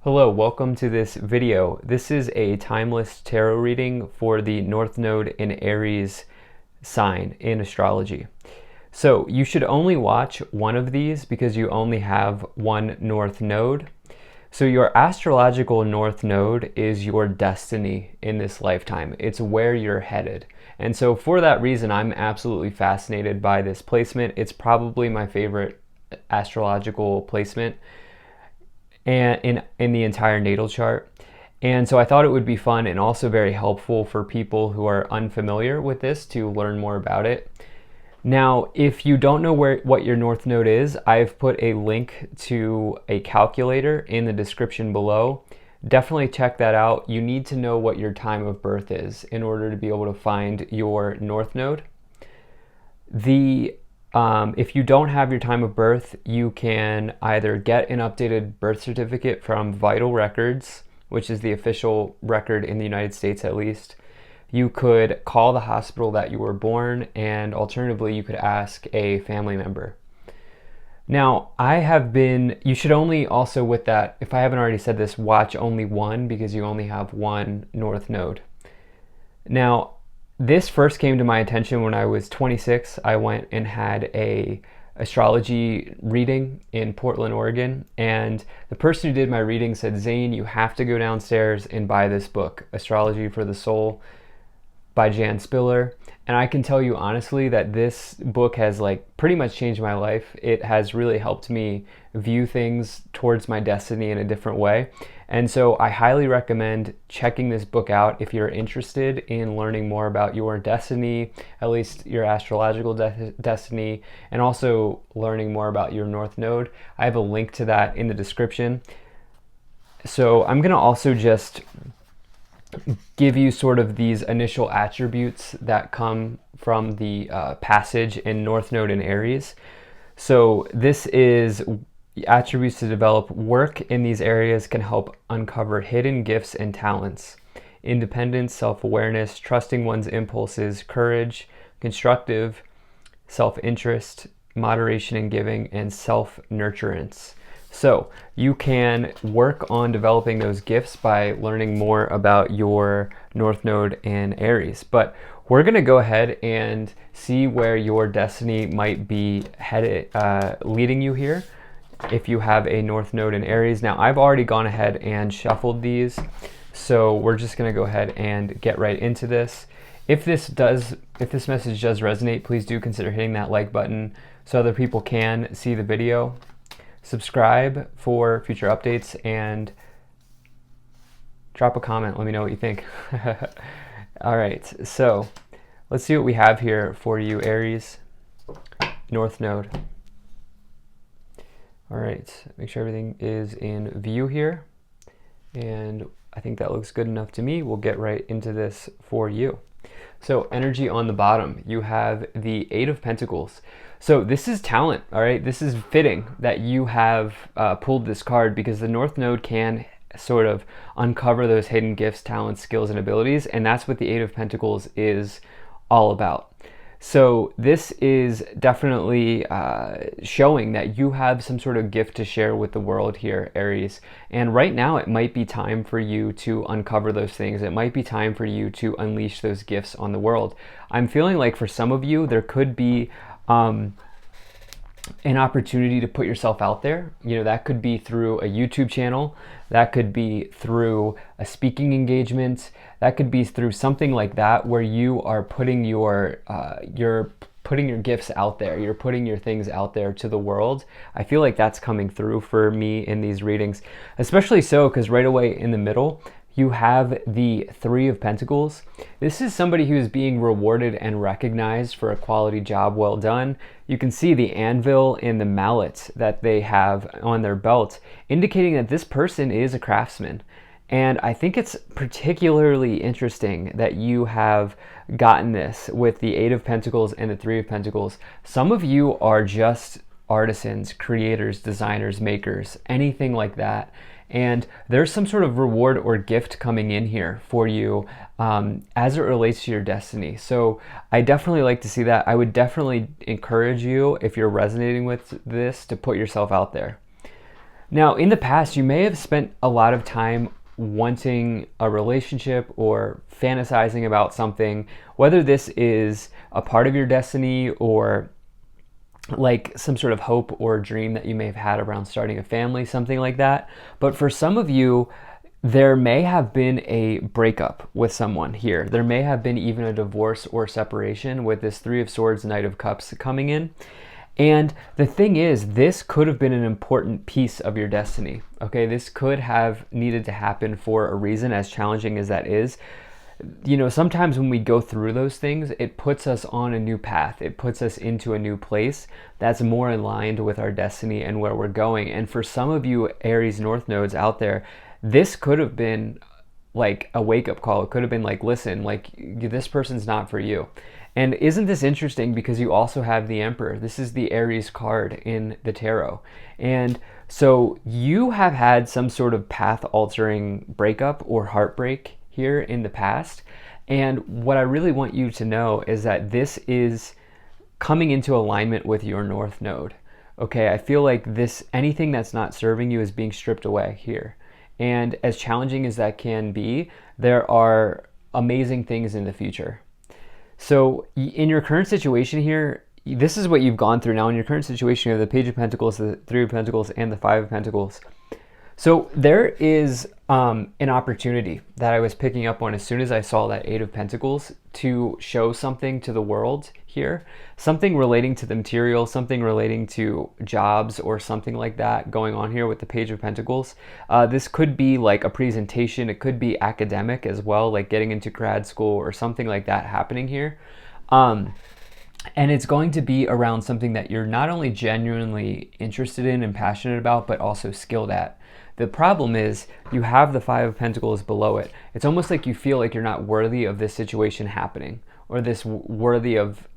Hello, welcome to this video. This is a timeless tarot reading for the North Node in Aries sign in astrology. So you should only watch one of these because you only have one North Node. So your astrological North Node is your destiny in this lifetime. It's where you're headed. And so for that reason, I'm absolutely fascinated by this placement. It's probably my favorite astrological placement and in the entire natal chart. And so I thought it would be fun and also very helpful for people who are unfamiliar with this to learn more about it. Now, if you don't know what your North Node is, I've put a link to a calculator in the description below. Definitely check that out. You need to know what your time of birth is in order to be able to find your North Node. If you don't have your time of birth, you can either get an updated birth certificate from Vital Records, which is the official record in the United States at least. You could call the hospital that you were born, and alternatively, you could ask a family member. Now, you should only also with that, if I haven't already said this, watch only one because you only have one North Node. Now, this first came to my attention when I was 26. I went and had a astrology reading in Portland, Oregon, and the person who did my reading said, "Zane, you have to go downstairs and buy this book, Astrology for the Soul by Jan Spiller." And I can tell you honestly that this book has pretty much changed my life. It has really helped me view things towards my destiny in a different way. And so I highly recommend checking this book out if you're interested in learning more about your destiny, at least your astrological destiny, and also learning more about your North Node. I have a link to that in the description. So I'm going to also just give you sort of these initial attributes that come from the passage in North Node in Aries. So this is attributes to develop. Work in these areas can help uncover hidden gifts and talents. Independence, self-awareness, trusting one's impulses, courage, constructive self-interest, moderation in giving, and self-nurturance. So you can work on developing those gifts by learning more about your North Node in Aries. But we're going to go ahead and see where your destiny might be headed, leading you here if you have a North Node in Aries. Now, I've already gone ahead and shuffled these, so we're just going to go ahead and get right into this. If this message does resonate, please do consider hitting that like button so other people can see the video. Subscribe for future updates and drop a comment. Let me know what you think. All right, so let's see what we have here for you, Aries, North Node. All right, make sure everything is in view here. And I think that looks good enough to me. We'll get right into this for you. So energy on the bottom, you have the Eight of Pentacles. So this is talent, all right? This is fitting that you have pulled this card because the North Node can sort of uncover those hidden gifts, talents, skills, and abilities, and that's what the Eight of Pentacles is all about. So this is definitely showing that you have some sort of gift to share with the world here, Aries. And right now it might be time for you to uncover those things. It might be time for you to unleash those gifts on the world. I'm feeling like for some of you, there could be an opportunity to put yourself out there. You know, that could be through a YouTube channel, that could be through a speaking engagement, that could be through something like that where you are putting your gifts out there, you're putting your things out there to the world. I feel like that's coming through for me in these readings, especially so because right away in the middle you have the Three of Pentacles. This is somebody who is being rewarded and recognized for a quality job well done. You can see the anvil and the mallet that they have on their belt, indicating that this person is a craftsman. And I think it's particularly interesting that you have gotten this with the Eight of Pentacles and the Three of Pentacles. Some of you are just artisans, creators, designers, makers, anything like that. And there's some sort of reward or gift coming in here for you as it relates to your destiny. So I definitely like to see that. I would definitely encourage you, if you're resonating with this, to put yourself out there. Now, in the past, you may have spent a lot of time wanting a relationship or fantasizing about something, whether this is a part of your destiny or like some sort of hope or dream that you may have had around starting a family, something like that. But for some of you, there may have been a breakup with someone here. There may have been even a divorce or separation with this Three of Swords, Knight of Cups coming in. And the thing is, this could have been an important piece of your destiny. Okay, this could have needed to happen for a reason, as challenging as that is. You know, sometimes when we go through those things, it puts us on a new path. It puts us into a new place that's more aligned with our destiny and where we're going. And for some of you Aries North nodes out there, this could have been like a wake-up call. It could have been like, listen, like this person's not for you. And isn't this interesting, because you also have the Emperor. This is the Aries card in the tarot. And so you have had some sort of path-altering breakup or heartbreak here in the past. And what I really want you to know is that this is coming into alignment with your North node. Okay, I feel like anything that's not serving you is being stripped away here. And as challenging as that can be, there are amazing things in the future. So in your current situation here, this is what you've gone through now. In your current situation, you have the Page of Pentacles, the Three of Pentacles, and the Five of Pentacles. So there is an opportunity that I was picking up on as soon as I saw that Eight of Pentacles to show something to the world here, something relating to the material, something relating to jobs or something like that going on here with the Page of Pentacles. This could be like a presentation. It could be academic as well, like getting into grad school or something like that happening here. And it's going to be around something that you're not only genuinely interested in and passionate about, but also skilled at. The problem is you have the Five of Pentacles below it. It's almost like you feel like you're not worthy of this situation happening, or this worthy of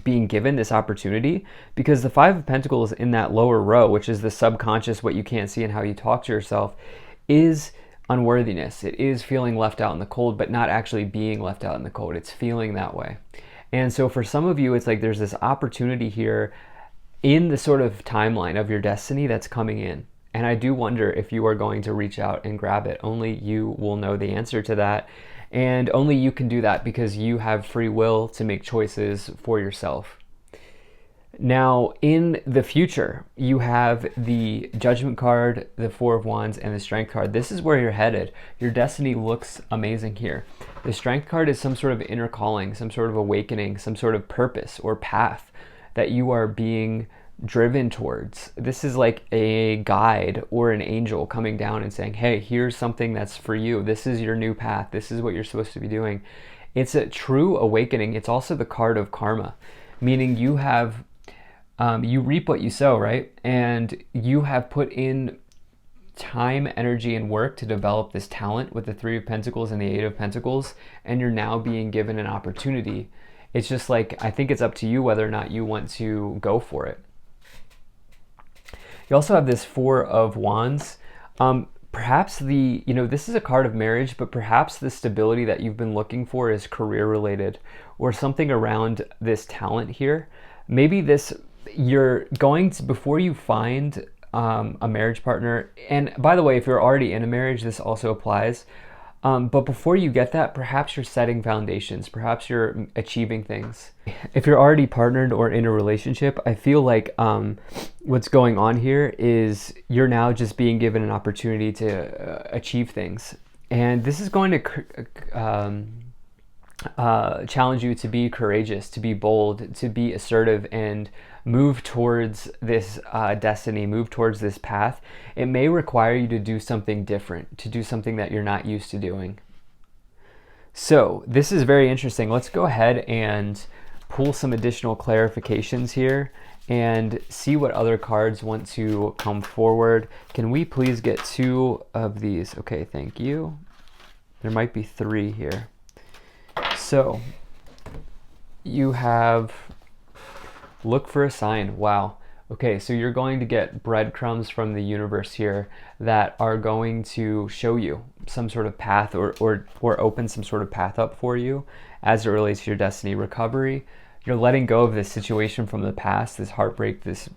being given this opportunity, because the Five of Pentacles in that lower row, which is the subconscious, what you can't see and how you talk to yourself, is unworthiness. It is feeling left out in the cold, but not actually being left out in the cold. It's feeling that way. And so for some of you, it's like there's this opportunity here in the sort of timeline of your destiny that's coming in. And I do wonder if you are going to reach out and grab it. Only you will know the answer to that. And only you can do that because you have free will to make choices for yourself. Now, in the future, you have the Judgment card, the Four of Wands, and the Strength card. This is where you're headed. Your destiny looks amazing here. The Strength card is some sort of inner calling, some sort of awakening, some sort of purpose or path that you are being driven towards. This is like a guide or an angel coming down and saying, hey, here's something that's for you. This is your new path. This is what you're supposed to be doing. It's a true awakening. It's also the card of karma, meaning you have you reap what you sow, right? And you have put in time, energy, and work to develop this talent with the Three of Pentacles and the Eight of Pentacles, and you're now being given an opportunity. It's just like, I think it's up to you whether or not you want to go for it. You also have this Four of Wands. Perhaps this is a card of marriage, but perhaps the stability that you've been looking for is career related or something around this talent here. Maybe you're going to, before you find a marriage partner, and by the way, if you're already in a marriage, this also applies. But before you get that, perhaps you're setting foundations, perhaps you're achieving things. If you're already partnered or in a relationship, I feel like what's going on here is you're now just being given an opportunity to achieve things. And this is going to challenge you to be courageous, to be bold, to be assertive, and move towards this destiny, move towards this path. It may require you to do something different, to do something that you're not used to doing. So this is very interesting. Let's go ahead and pull some additional clarifications here and see what other cards want to come forward. Can we please get 2 of these? Okay, thank you. There might be 3 here. So you have look for a sign. Wow. Okay, so you're going to get breadcrumbs from the universe here that are going to show you some sort of path or open some sort of path up for you as it relates to your destiny. Recovery, You're letting go of this situation from the past, this heartbreak, this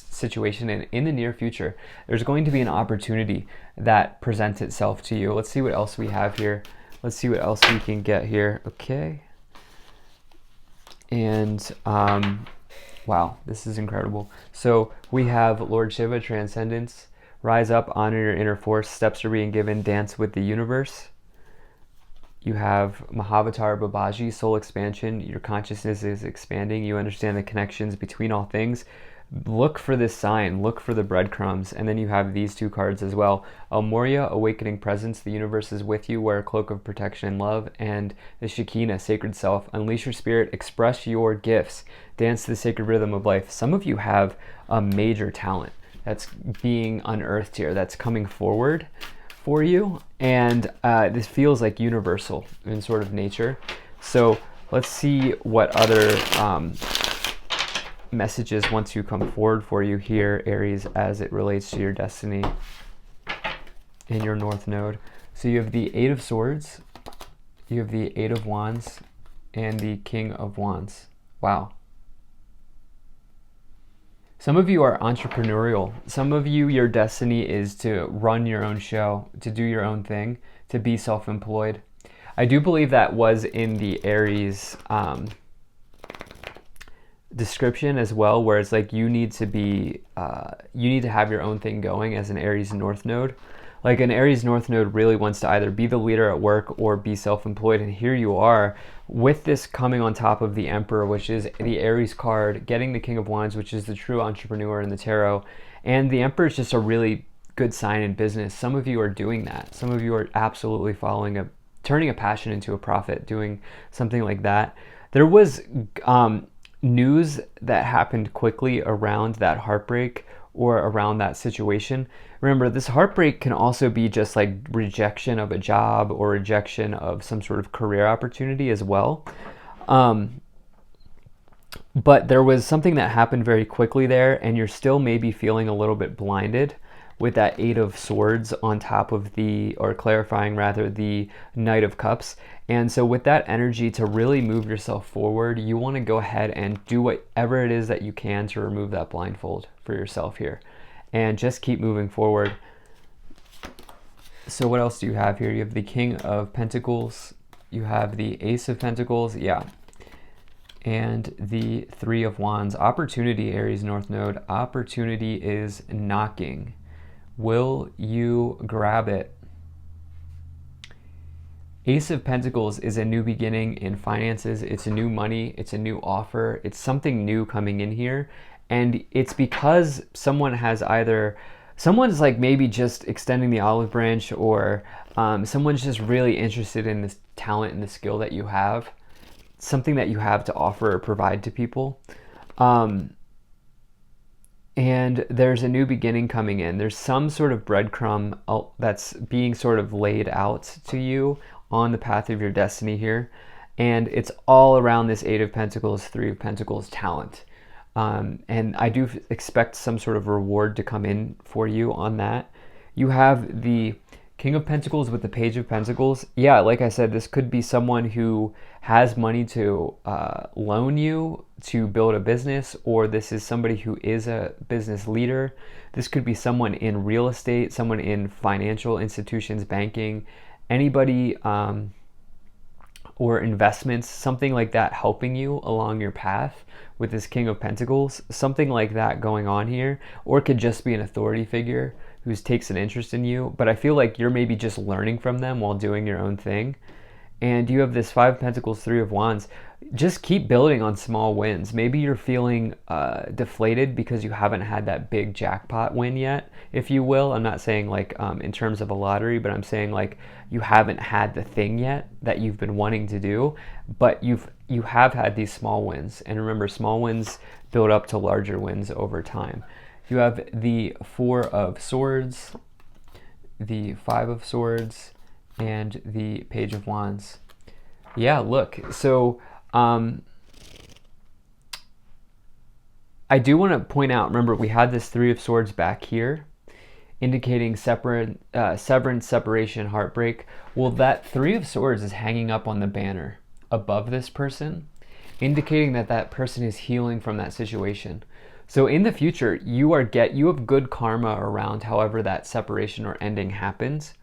situation, and in the near future, there's going to be an opportunity that presents itself to you. Let's see what else we have here. Let's see what else we can get here. Okay. And wow, this is incredible. So we have Lord Shiva, Transcendence. Rise up, honor your inner force. Steps are being given. Dance with the universe. You have Mahavatar Babaji, soul expansion. Your consciousness is expanding. You understand the connections between all things. Look for this sign. Look for the breadcrumbs. And then you have these two cards as well. El Moria, awakening presence. The universe is with you. Wear a cloak of protection and love. And the Shekinah, sacred self. Unleash your spirit. Express your gifts. Dance to the sacred rhythm of life. Some of you have a major talent that's being unearthed here, that's coming forward for you, and this feels like universal in sort of nature. So let's see what other messages want to come forward for you here, Aries, as it relates to your destiny in your North Node. So you have the Eight of Swords, you have the Eight of Wands, and the King of Wands. Wow. Some of you are entrepreneurial. Some of you, your destiny is to run your own show, to do your own thing, to be self-employed. I do believe that was in the Aries description as well, where it's like you need to be, you need to have your own thing going as an Aries North Node. Like an Aries North Node really wants to either be the leader at work or be self-employed. And here you are with this coming on top of the Emperor, which is the Aries card, getting the King of Wands, which is the true entrepreneur in the tarot. And the Emperor is just a really good sign in business. Some of you are doing that. Some of you are absolutely turning a passion into a profit, doing something like that. There was news that happened quickly around that heartbreak or around that situation. Remember, this heartbreak can also be just like rejection of a job or rejection of some sort of career opportunity as well. But there was something that happened very quickly there, and you're still maybe feeling a little bit blinded with that Eight of Swords on top of or clarifying rather, the Knight of Cups. And so with that energy to really move yourself forward, you want to go ahead and do whatever it is that you can to remove that blindfold for yourself here. And just keep moving forward. So what else do you have here? You have the King of Pentacles. You have the Ace of Pentacles. Yeah. And the Three of Wands. Opportunity, Aries North Node. Opportunity is knocking. Will you grab it? Ace of Pentacles is a new beginning in finances. It's a new money. It's a new offer. It's something new coming in here. And it's because someone's like maybe just extending the olive branch, or someone's just really interested in this talent and the skill that you have, something that you have to offer or provide to people. And there's a new beginning coming in. There's some sort of breadcrumb that's being sort of laid out to you on the path of your destiny here. And it's all around this Eight of Pentacles, Three of Pentacles talent. And I do expect some sort of reward to come in for you on that. You have the King of Pentacles with the Page of Pentacles. Yeah, like I said, this could be someone who has money to loan you to build a business, or this is somebody who is a business leader. This could be someone in real estate, someone in financial institutions, banking, anybody, or investments, something like that helping you along your path with this King of Pentacles, something like that going on here. Or it could just be an authority figure who takes an interest in you, but I feel like you're maybe just learning from them while doing your own thing. And you have this Five of Pentacles, Three of Wands. Just keep building on small wins. Maybe you're feeling deflated because you haven't had that big jackpot win yet, if you will. I'm not saying like in terms of a lottery, but I'm saying like you haven't had the thing yet that you've been wanting to do, but you have had these small wins. And remember, small wins build up to larger wins over time. You have the Four of Swords, the Five of Swords, and the Page of Wands. Yeah, look, so I do want to point out, remember we had this Three of Swords back here, indicating severance, separation, heartbreak. Well, that Three of Swords is hanging up on the banner above this person. indicating that that person is healing from that situation. So in the future, you have good karma around however that separation or ending happens.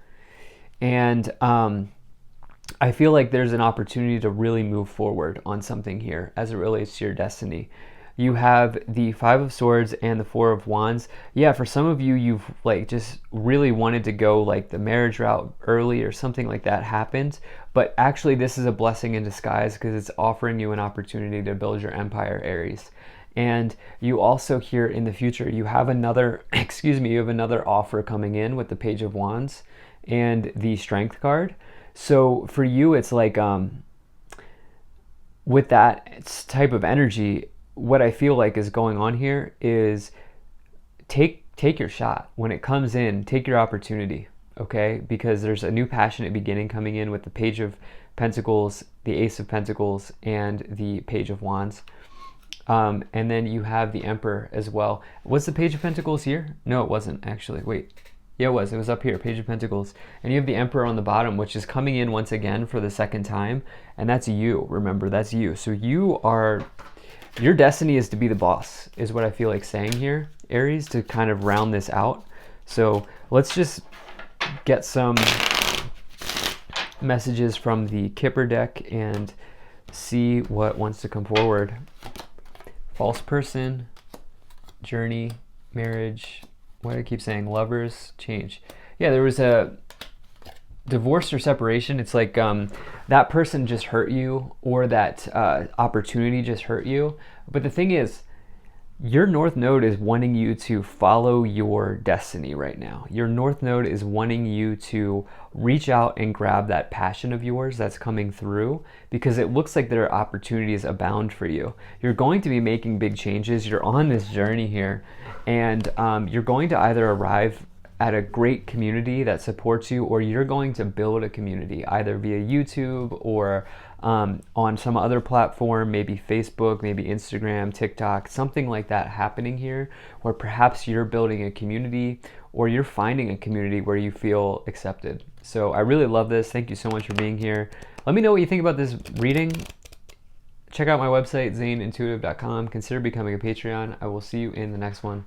And I feel like there's an opportunity to really move forward on something here as it relates to your destiny. You have the Five of Swords and the Four of Wands. Yeah, for some of you, you've like just really wanted to go like the marriage route early or something like that happened. But actually, this is a blessing in disguise because it's offering you an opportunity to build your empire, Aries. And you also here in the future, you have another, you have another offer coming in with the Page of Wands and the Strength card. So for you, it's like with that type of energy, what I feel like is going on here is take your shot. When it comes in, take your opportunity, okay? Because there's a new passionate beginning coming in with the Page of Pentacles, the Ace of Pentacles, and the Page of Wands. And then you have the Emperor as well. Was the Page of Pentacles here? No, it wasn't actually. Wait. Yeah, it was. It was up here, Page of Pentacles. And you have the Emperor on the bottom, which is coming in once again for the second time. And that's you. Remember, that's you. So your destiny is to be the boss, is what I feel like saying here, Aries, to kind of round this out. So let's just get some messages from the Kipper deck and see what wants to come forward. False person, journey, marriage. Why do I keep saying lovers, change? Yeah, there was a divorce or separation. It's like that person just hurt you, or that opportunity just hurt you. But the thing is, your North Node is wanting you to follow your destiny right now. Your North Node is wanting you to reach out and grab that passion of yours that's coming through, because it looks like there are opportunities abound for you. You're going to be making big changes. You're on this journey here, and you're going to either arrive at a great community that supports you, or you're going to build a community either via YouTube or on some other platform, maybe Facebook, maybe Instagram, TikTok, something like that happening here, where perhaps you're building a community or you're finding a community where you feel accepted. So I really love this. Thank you so much for being here. Let me know what you think about this reading. Check out my website, zaneintuitive.com. Consider becoming a Patreon. I will see you in the next one.